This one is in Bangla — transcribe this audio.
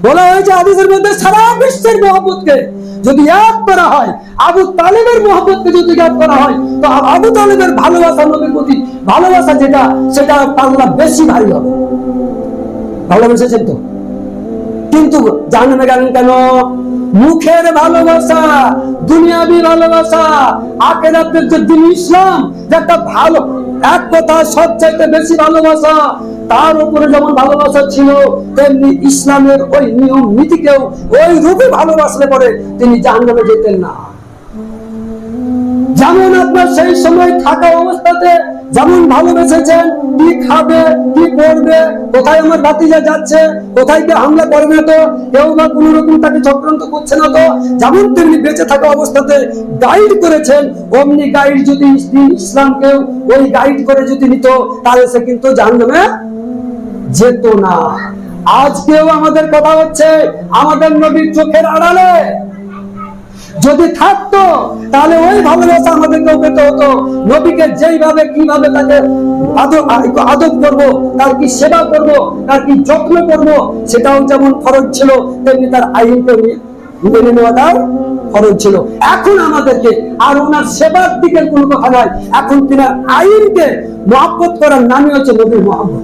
বলা হয়েছে হাদিসের মধ্যে, সারা বিশ্বের মহব্বতকে যদি এক করা হয়, আবু তালেবের মহব্বতকে যদি এক করা হয়, তো আবু তালেবের ভালোবাসা, নবীর প্রতি ভালোবাসা যেটা, সেটা পাল্লা বেশি ভারী হবে। ভালোবেসেছেন তো, কিন্তু জাহান্নামে গেলেন কেন? মুখের ভালোবাসা, দুনিয়াবি ভালোবাসা, আখিরাতের যে দিন ইসলাম, যে একটা ভালো এক কথা সবচাইতে বেশি ভালোবাসা, তার উপরে যেমন ভালোবাসা ছিল, তেমনি ইসলামের ওই নিয়ম নীতিকেও ওই রূপে ভালোবাসলে পরে তিনি জাহান্নামে যেতেন না। যেমন আপনার সেই সময় থাকা অবস্থাতে যেমন ভালোবেসেছেন, কি খাবে, কি করবে, কোথায় আমার ভাতিজা যাচ্ছে, কোথায় কি হামলা করবে, তো কেউ বা কোন রকম তাকে চক্রান্ত করছে না, তো যেমন তিনি বেঁচে থাকা অবস্থাতে গাইড করেছেন, অমনি গাইড যদি ইসলামকেও ওই গাইড করে যদি নিত, তাহলে সে কিন্তু জাহান্নামে যেত না। আজকেও আমাদের কথা হচ্ছে, আমাদের নবীর চোখের আড়ালে যদি থাকতো, তাহলে ওই ভালোবাসা আমাদেরকেও পেতে হতো। নবীকে যেইভাবে কিভাবে তাকে আদব করব, তার কি সেবা করব, তার কি যত্ন করব, সেটাও যেমন ফরজ ছিল, তেমনি তার আইনকে মেনে নেওয়াটাও ফরজ ছিল। এখন আমাদেরকে আর ওনার সেবার দিকে কোনো কথা নয়, এখন তিনার আইনকে মহব্বত করার নামই হচ্ছে নবীর মহব্বত।